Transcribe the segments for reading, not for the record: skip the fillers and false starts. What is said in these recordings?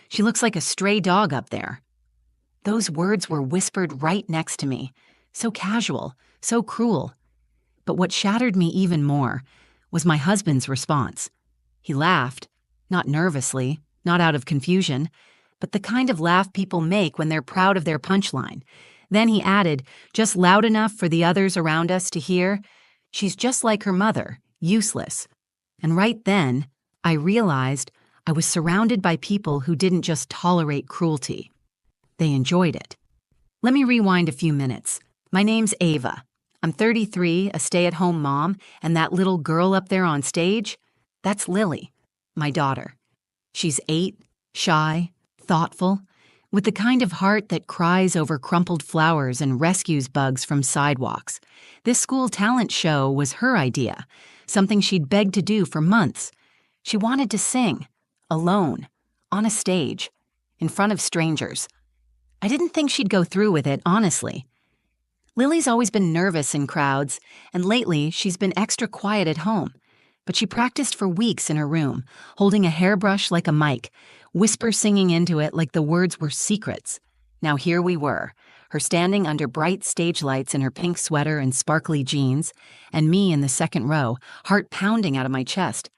She looks like a stray dog up there." Those words were whispered right next to me, so casual, so cruel. But what shattered me even more was my husband's response. He laughed, not nervously, not out of confusion, but the kind of laugh people make when they're proud of their punchline. Then he added, just loud enough for the others around us to hear, "She's just like her mother, useless." And right then, I realized I was surrounded by people who didn't just tolerate cruelty. They enjoyed it. Let me rewind a few minutes. My name's Ava. I'm 33, a stay-at-home mom, and that little girl up there on stage, that's Lily, my daughter. She's 8, shy, thoughtful, with the kind of heart that cries over crumpled flowers and rescues bugs from sidewalks. This school talent show was her idea, something she'd begged to do for months. She wanted to sing, alone, on a stage, in front of strangers. I didn't think she'd go through with it, honestly. Lily's always been nervous in crowds, and lately she's been extra quiet at home. But she practiced for weeks in her room, holding a hairbrush like a mic, whisper singing into it like the words were secrets. Now here we were, her standing under bright stage lights in her pink sweater and sparkly jeans, and me in the second row, heart pounding out of my chest.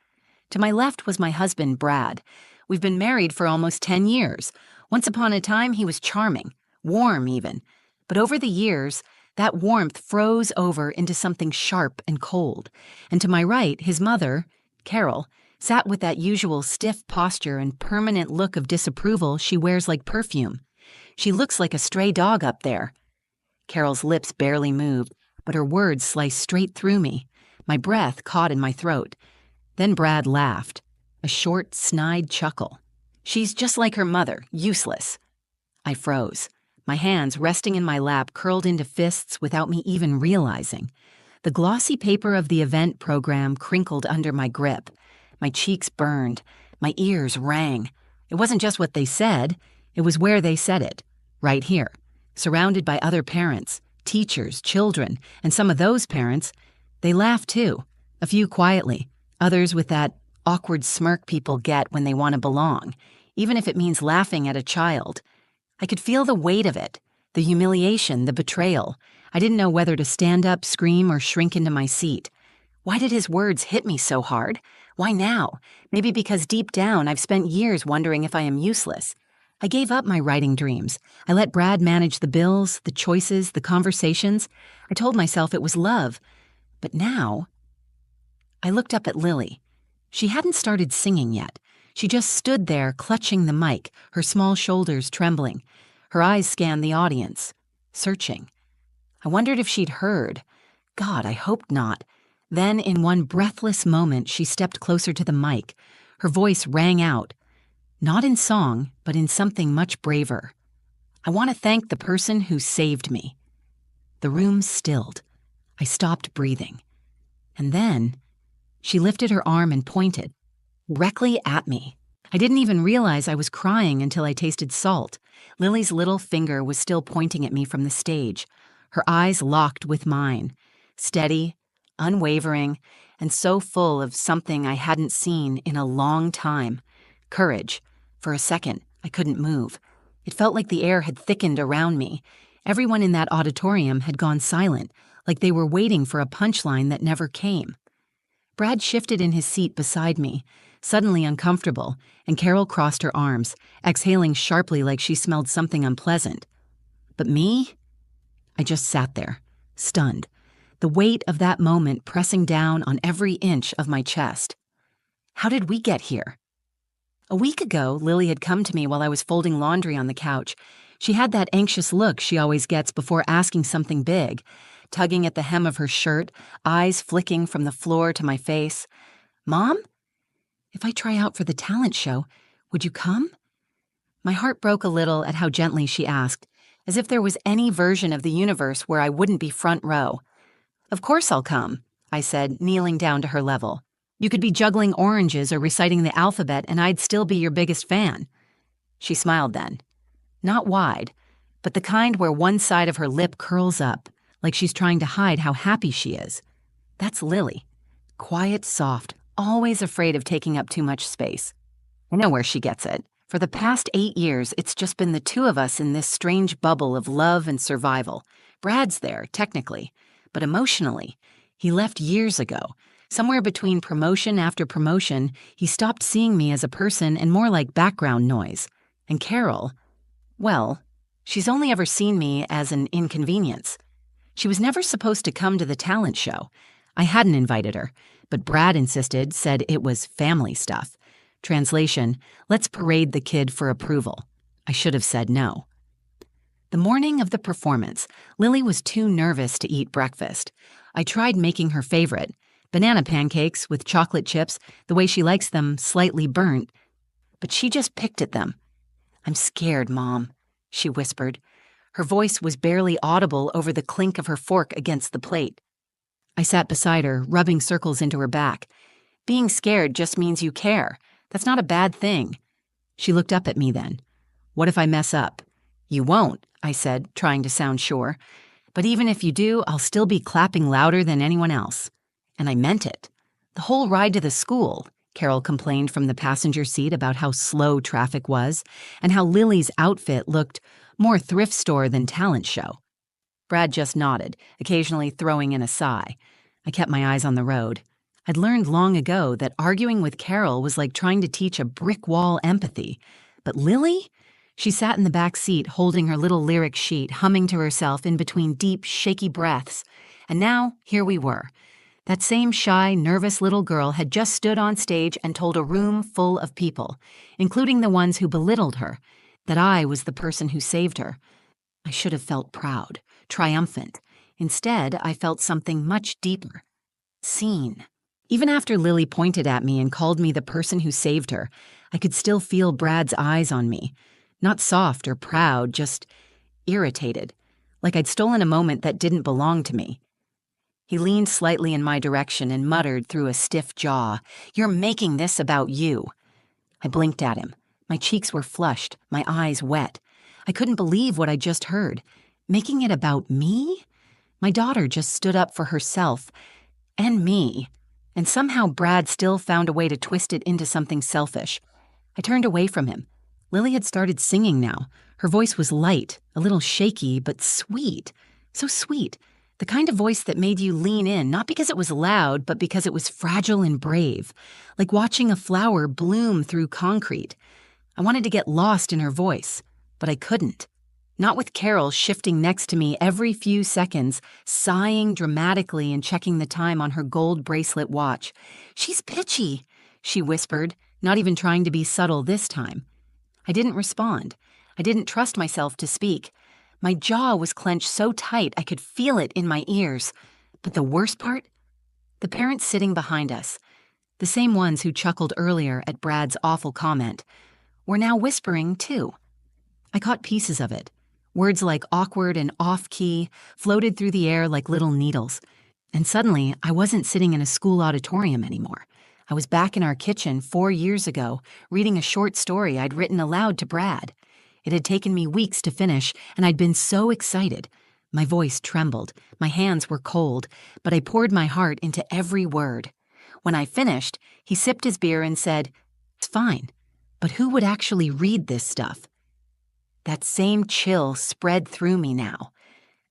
To my left was my husband, Brad. We've been married for almost 10 years. Once upon a time, he was charming, warm even. But over the years, that warmth froze over into something sharp and cold. And to my right, his mother, Carol, sat with that usual stiff posture and permanent look of disapproval she wears like perfume. "She looks like a stray dog up there." Carol's lips barely moved, but her words sliced straight through me. My breath caught in my throat. Then Brad laughed, a short, snide chuckle. "She's just like her mother, useless." I froze, my hands resting in my lap curled into fists without me even realizing. The glossy paper of the event program crinkled under my grip. My cheeks burned, my ears rang. It wasn't just what they said, it was where they said it, right here, surrounded by other parents, teachers, children, and some of those parents, they laughed too, a few quietly, others with that awkward smirk people get when they want to belong, even if it means laughing at a child. I could feel the weight of it, the humiliation, the betrayal. I didn't know whether to stand up, scream, or shrink into my seat. Why did his words hit me so hard? Why now? Maybe because deep down I've spent years wondering if I am useless. I gave up my writing dreams. I let Brad manage the bills, the choices, the conversations. I told myself it was love. But now, I looked up at Lily. She hadn't started singing yet. She just stood there clutching the mic, her small shoulders trembling. Her eyes scanned the audience, searching. I wondered if she'd heard. God, I hoped not. Then, in one breathless moment, she stepped closer to the mic. Her voice rang out, not in song, but in something much braver. "I want to thank the person who saved me." The room stilled. I stopped breathing. And then, she lifted her arm and pointed, directly at me. I didn't even realize I was crying until I tasted salt. Lily's little finger was still pointing at me from the stage, her eyes locked with mine, steady, unwavering, and so full of something I hadn't seen in a long time. Courage. For a second, I couldn't move. It felt like the air had thickened around me. Everyone in that auditorium had gone silent, like they were waiting for a punchline that never came. Brad shifted in his seat beside me, suddenly uncomfortable, and Carol crossed her arms, exhaling sharply like she smelled something unpleasant. But me? I just sat there, stunned, the weight of that moment pressing down on every inch of my chest. How did we get here? A week ago, Lily had come to me while I was folding laundry on the couch. She had that anxious look she always gets before asking something big, tugging at the hem of her shirt, eyes flicking from the floor to my face. "Mom? If I try out for the talent show, would you come?" My heart broke a little at how gently she asked, as if there was any version of the universe where I wouldn't be front row. "Of course I'll come," I said, kneeling down to her level. "You could be juggling oranges or reciting the alphabet and I'd still be your biggest fan." She smiled then. Not wide, but the kind where one side of her lip curls up, like she's trying to hide how happy she is. That's Lily. Quiet, soft, always afraid of taking up too much space. I know where she gets it. For the past 8 years, it's just been the two of us in this strange bubble of love and survival. Brad's there, technically, but emotionally, he left years ago. Somewhere between promotion after promotion, he stopped seeing me as a person and more like background noise. And Carol, well, she's only ever seen me as an inconvenience. She was never supposed to come to the talent show. I hadn't invited her, but Brad insisted, said it was family stuff. Translation, let's parade the kid for approval. I should have said no. The morning of the performance, Lily was too nervous to eat breakfast. I tried making her favorite, banana pancakes with chocolate chips, the way she likes them slightly burnt, but she just picked at them. "I'm scared, Mom," she whispered. Her voice was barely audible over the clink of her fork against the plate. I sat beside her, rubbing circles into her back. "Being scared just means you care. That's not a bad thing." She looked up at me then. "What if I mess up?" "You won't," I said, trying to sound sure. "But even if you do, I'll still be clapping louder than anyone else." And I meant it. The whole ride to the school, Carol complained from the passenger seat about how slow traffic was and how Lily's outfit looked more thrift store than talent show. Brad just nodded, occasionally throwing in a sigh. I kept my eyes on the road. I'd learned long ago that arguing with Carol was like trying to teach a brick wall empathy. But Lily? She sat in the back seat holding her little lyric sheet, humming to herself in between deep, shaky breaths. And now, here we were. That same shy, nervous little girl had just stood on stage and told a room full of people, including the ones who belittled her, that I was the person who saved her. I should have felt proud, triumphant. Instead, I felt something much deeper. Seen. Even after Lily pointed at me and called me the person who saved her, I could still feel Brad's eyes on me. Not soft or proud, just irritated, like I'd stolen a moment that didn't belong to me. He leaned slightly in my direction and muttered through a stiff jaw, "You're making this about you." I blinked at him. My cheeks were flushed, my eyes wet. I couldn't believe what I just heard. Making it about me? My daughter just stood up for herself and me, and somehow Brad still found a way to twist it into something selfish. I turned away from him. Lily had started singing now. Her voice was light, a little shaky, but sweet. So sweet. The kind of voice that made you lean in, not because it was loud, but because it was fragile and brave, like watching a flower bloom through concrete. I wanted to get lost in her voice, but I couldn't. Not with Carol shifting next to me every few seconds, sighing dramatically and checking the time on her gold bracelet watch. "She's pitchy," she whispered, not even trying to be subtle this time. I didn't respond. I didn't trust myself to speak. My jaw was clenched so tight I could feel it in my ears. But the worst part? The parents sitting behind us, the same ones who chuckled earlier at Brad's awful comment, were now whispering too. I caught pieces of it. Words like awkward and off-key floated through the air like little needles. And suddenly, I wasn't sitting in a school auditorium anymore. I was back in our kitchen 4 years ago, reading a short story I'd written aloud to Brad. It had taken me weeks to finish, and I'd been so excited. My voice trembled, my hands were cold, but I poured my heart into every word. When I finished, he sipped his beer and said, "It's fine, but who would actually read this stuff?" That same chill spread through me now.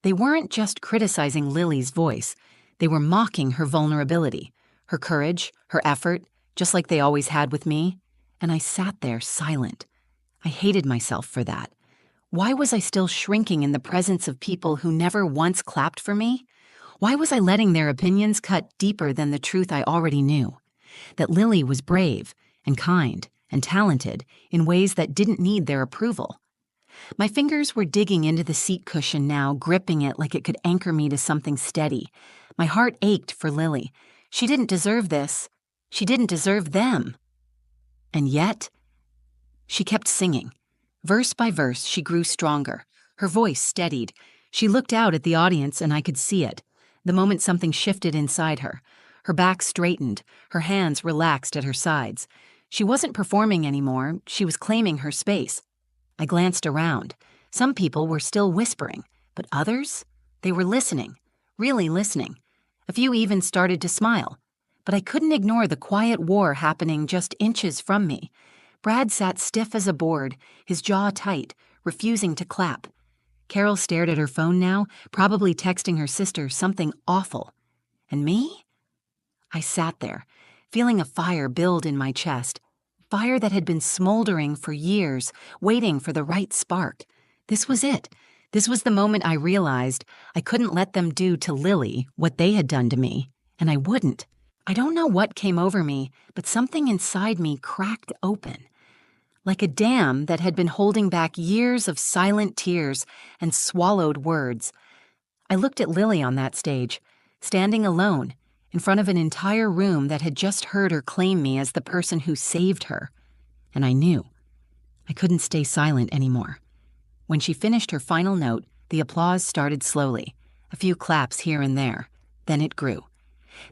They weren't just criticizing Lily's voice. They were mocking her vulnerability, her courage, her effort, just like they always had with me. And I sat there silent. I hated myself for that. Why was I still shrinking in the presence of people who never once clapped for me? Why was I letting their opinions cut deeper than the truth I already knew? That Lily was brave and kind and talented in ways that didn't need their approval. My fingers were digging into the seat cushion now, gripping it like it could anchor me to something steady. My heart ached for Lily. She didn't deserve this. She didn't deserve them. And yet, she kept singing. Verse by verse, she grew stronger. Her voice steadied. She looked out at the audience, and I could see it. The moment something shifted inside her. Her back straightened, her hands relaxed at her sides. She wasn't performing anymore. She was claiming her space. I glanced around. Some people were still whispering, but others? They were listening, really listening. A few even started to smile. But I couldn't ignore the quiet war happening just inches from me. Brad sat stiff as a board, his jaw tight, refusing to clap. Carol stared at her phone now, probably texting her sister something awful. And me? I sat there, feeling a fire build in my chest. Fire that had been smoldering for years, waiting for the right spark. This was it. This was the moment I realized I couldn't let them do to Lily what they had done to me, and I wouldn't. I don't know what came over me, but something inside me cracked open. Like a dam that had been holding back years of silent tears and swallowed words. I looked at Lily on that stage, standing alone, in front of an entire room that had just heard her claim me as the person who saved her. And I knew. I couldn't stay silent anymore. When she finished her final note, the applause started slowly, a few claps here and there. Then it grew.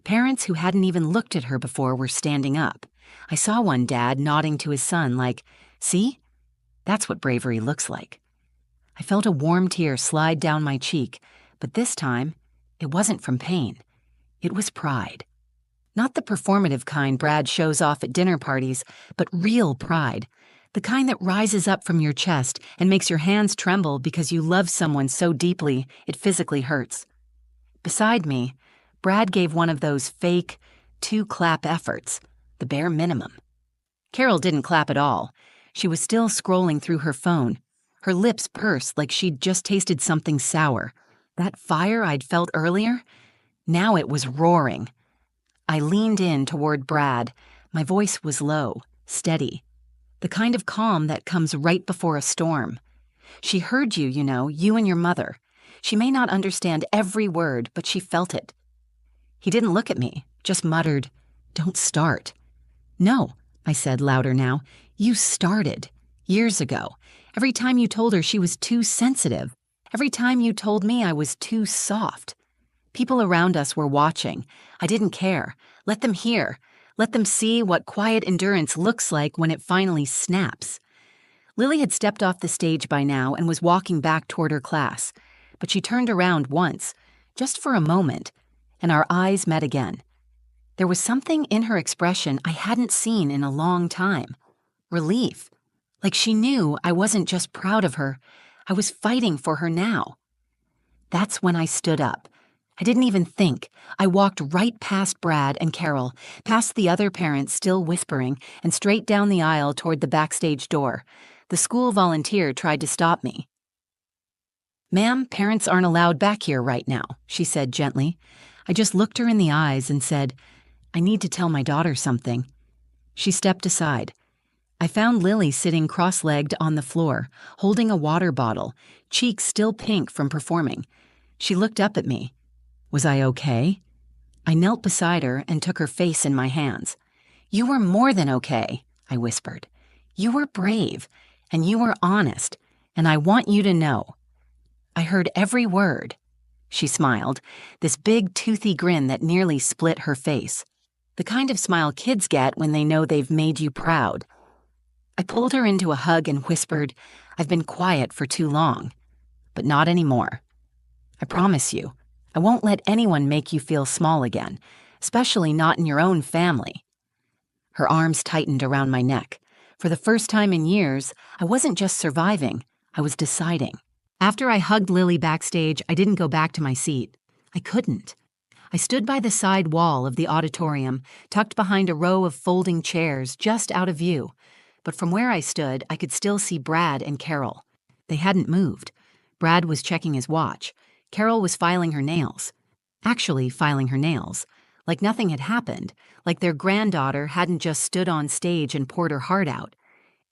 Parents who hadn't even looked at her before were standing up. I saw one dad nodding to his son like, "See? That's what bravery looks like." I felt a warm tear slide down my cheek, but this time, it wasn't from pain. It was pride. Not the performative kind Brad shows off at dinner parties, but real pride. The kind that rises up from your chest and makes your hands tremble because you love someone so deeply it physically hurts. Beside me, Brad gave one of those fake, two-clap efforts, the bare minimum. Carol didn't clap at all. She was still scrolling through her phone. Her lips pursed like she'd just tasted something sour. That fire I'd felt earlier, now it was roaring. I leaned in toward Brad. My voice was low, steady. The kind of calm that comes right before a storm. She heard you, you and your mother. She may not understand every word, but she felt it. He didn't look at me, just muttered, "Don't start." "No," I said louder now. "You started. Years ago. Every time you told her she was too sensitive. Every time you told me I was too soft. People around us were watching. I didn't care. Let them hear. Let them see what quiet endurance looks like when it finally snaps." Lily had stepped off the stage by now and was walking back toward her class. But she turned around once, just for a moment, and our eyes met again. There was something in her expression I hadn't seen in a long time. Relief. Like she knew I wasn't just proud of her, I was fighting for her now. That's when I stood up. I didn't even think. I walked right past Brad and Carol, past the other parents still whispering, and straight down the aisle toward the backstage door. The school volunteer tried to stop me. "Ma'am, parents aren't allowed back here right now," she said gently. I just looked her in the eyes and said, "I need to tell my daughter something." She stepped aside. I found Lily sitting cross-legged on the floor, holding a water bottle, cheeks still pink from performing. She looked up at me. Was I okay? I knelt beside her and took her face in my hands. "You were more than okay," I whispered. "You were brave, and you were honest, and I want you to know." I heard every word. She smiled, this big toothy grin that nearly split her face. The kind of smile kids get when they know they've made you proud. I pulled her into a hug and whispered, "I've been quiet for too long, but not anymore. I promise you, I won't let anyone make you feel small again, especially not in your own family." Her arms tightened around my neck. For the first time in years, I wasn't just surviving, I was deciding. After I hugged Lily backstage, I didn't go back to my seat. I couldn't. I stood by the side wall of the auditorium, tucked behind a row of folding chairs just out of view. But from where I stood, I could still see Brad and Carol. They hadn't moved. Brad was checking his watch. Carol was filing her nails. Actually filing her nails. Like nothing had happened. Like their granddaughter hadn't just stood on stage and poured her heart out.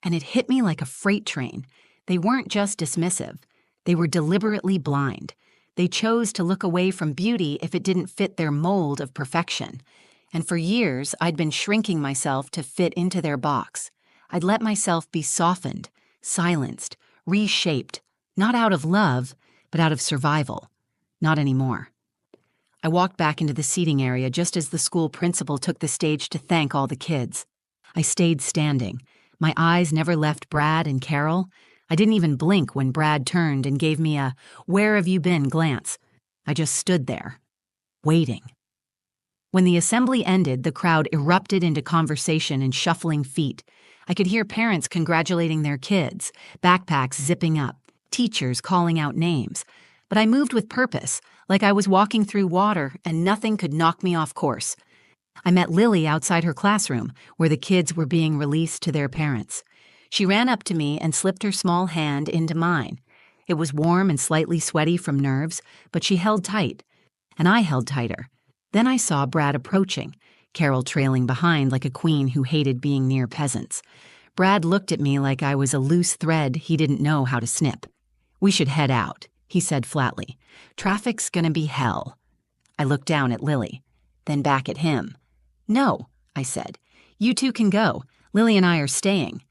And it hit me like a freight train. They weren't just dismissive. They were deliberately blind. They chose to look away from beauty if it didn't fit their mold of perfection. And for years, I'd been shrinking myself to fit into their box. I'd let myself be softened, silenced, reshaped, not out of love, but out of survival. Not anymore. I walked back into the seating area just as the school principal took the stage to thank all the kids. I stayed standing. My eyes never left Brad and Carol. I didn't even blink when Brad turned and gave me a "where have you been" glance. I just stood there, waiting. When the assembly ended, the crowd erupted into conversation and shuffling feet. I could hear parents congratulating their kids, backpacks zipping up, teachers calling out names. But I moved with purpose, like I was walking through water and nothing could knock me off course. I met Lily outside her classroom, where the kids were being released to their parents. She ran up to me and slipped her small hand into mine. It was warm and slightly sweaty from nerves, but she held tight, and I held tighter. Then I saw Brad approaching, Carol trailing behind like a queen who hated being near peasants. Brad looked at me like I was a loose thread he didn't know how to snip. "We should head out," he said flatly. "Traffic's gonna be hell." I looked down at Lily, then back at him. "No," I said. "You two can go. Lily and I are staying."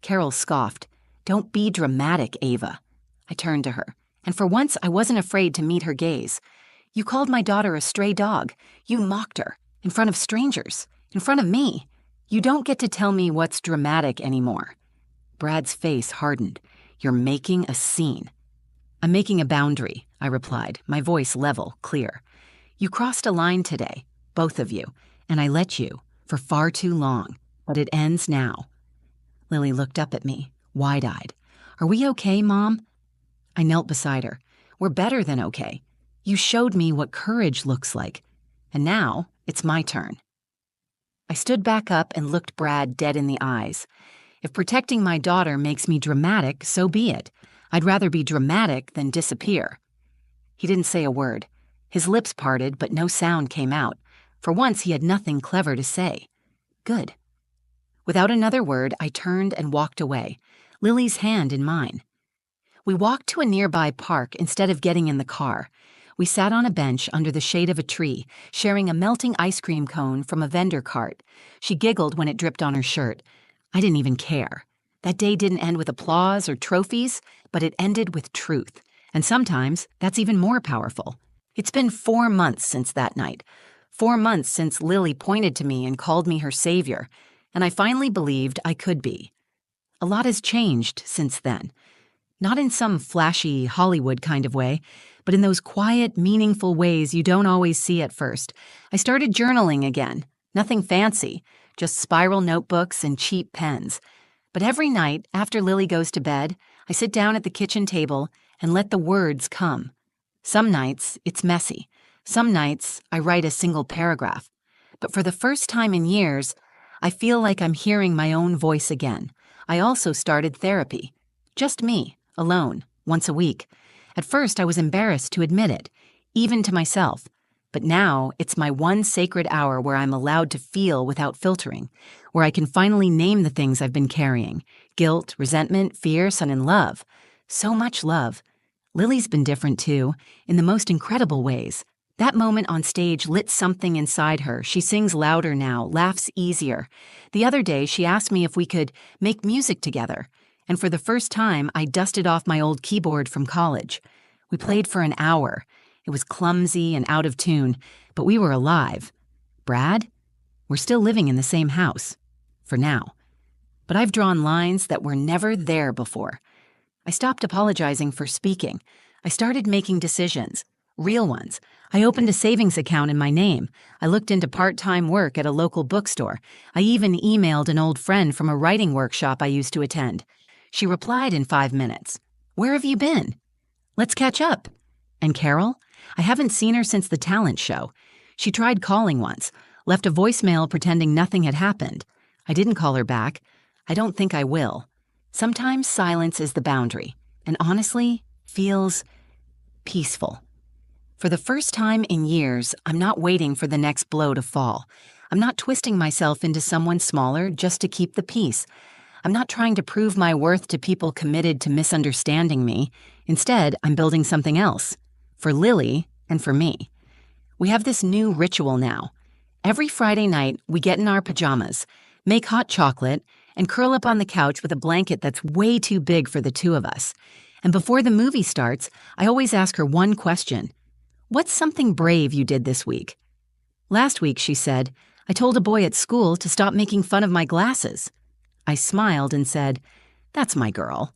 Carol scoffed. "Don't be dramatic, Ava." I turned to her, and for once I wasn't afraid to meet her gaze. "You called my daughter a stray dog. You mocked her, in front of strangers, in front of me. You don't get to tell me what's dramatic anymore." Brad's face hardened. "You're making a scene." "I'm making a boundary," I replied, my voice level, clear. "You crossed a line today, both of you, and I let you, for far too long, but it ends now." Lily looked up at me, wide-eyed. "Are we okay, Mom?" I knelt beside her. "We're better than okay. You showed me what courage looks like, and now it's my turn." I stood back up and looked Brad dead in the eyes. If protecting my daughter makes me dramatic, so be it. I'd rather be dramatic than disappear. He didn't say a word. His lips parted, but no sound came out. For once, he had nothing clever to say. Good. Without another word, I turned and walked away, Lily's hand in mine. We walked to a nearby park instead of getting in the car. We sat on a bench under the shade of a tree, sharing a melting ice cream cone from a vendor cart. She giggled when it dripped on her shirt. I didn't even care. That day didn't end with applause or trophies, but it ended with truth. And sometimes that's even more powerful. It's been 4 months since that night. 4 months since Lily pointed to me and called me her savior, and I finally believed I could be. A lot has changed since then. Not in some flashy Hollywood kind of way, but in those quiet, meaningful ways you don't always see at first. I started journaling again. Nothing fancy, just spiral notebooks and cheap pens. But every night, after Lily goes to bed, I sit down at the kitchen table and let the words come. Some nights, it's messy. Some nights, I write a single paragraph. But for the first time in years, I feel like I'm hearing my own voice again. I also started therapy. Just me, alone, once a week. At first, I was embarrassed to admit it, even to myself. But now, it's my one sacred hour where I'm allowed to feel without filtering, where I can finally name the things I've been carrying: guilt, resentment, fear, and in love. So much love. Lily's been different too, in the most incredible ways. That moment on stage lit something inside her. She sings louder now, laughs easier. The other day, she asked me if we could make music together. And for the first time, I dusted off my old keyboard from college. We played for an hour. It was clumsy and out of tune, but we were alive. Brad? We're still living in the same house. For now. But I've drawn lines that were never there before. I stopped apologizing for speaking. I started making decisions. Real ones. I opened a savings account in my name. I looked into part-time work at a local bookstore. I even emailed an old friend from a writing workshop I used to attend. She replied in 5 minutes. "Where have you been?" "Let's catch up." And Carol? I haven't seen her since the talent show. She tried calling once, left a voicemail pretending nothing had happened. I didn't call her back. I don't think I will. Sometimes silence is the boundary, and honestly, feels peaceful. For the first time in years, I'm not waiting for the next blow to fall. I'm not twisting myself into someone smaller just to keep the peace. I'm not trying to prove my worth to people committed to misunderstanding me. Instead, I'm building something else. For Lily and for me. We have this new ritual now. Every Friday night, we get in our pajamas, make hot chocolate, and curl up on the couch with a blanket that's way too big for the two of us. And before the movie starts, I always ask her one question. "What's something brave you did this week?" Last week, she said, "I told a boy at school to stop making fun of my glasses." I smiled and said, "That's my girl."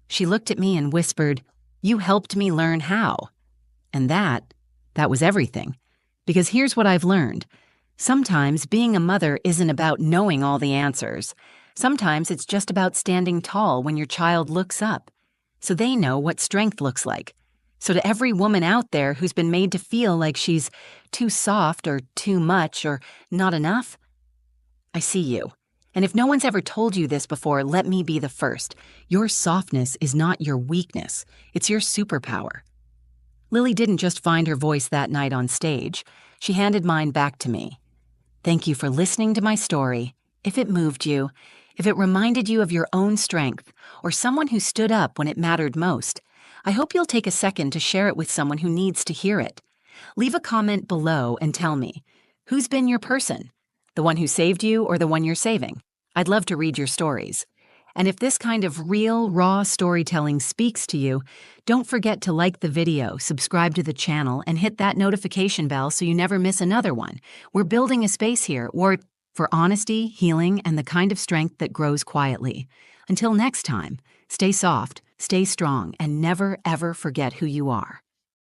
She looked at me and whispered, "You helped me learn how." And that was everything. Because here's what I've learned. Sometimes being a mother isn't about knowing all the answers. Sometimes it's just about standing tall when your child looks up, so they know what strength looks like. So to every woman out there who's been made to feel like she's too soft or too much or not enough, I see you. And if no one's ever told you this before, let me be the first. Your softness is not your weakness. It's your superpower. Lily didn't just find her voice that night on stage. She handed mine back to me. Thank you for listening to my story. If it moved you, if it reminded you of your own strength, or someone who stood up when it mattered most, I hope you'll take a second to share it with someone who needs to hear it. Leave a comment below and tell me, who's been your person? The one who saved you or the one you're saving? I'd love to read your stories. And if this kind of real, raw storytelling speaks to you, don't forget to like the video, subscribe to the channel, and hit that notification bell so you never miss another one. We're building a space here for honesty, healing, and the kind of strength that grows quietly. Until next time, stay soft, stay strong, and never, ever forget who you are.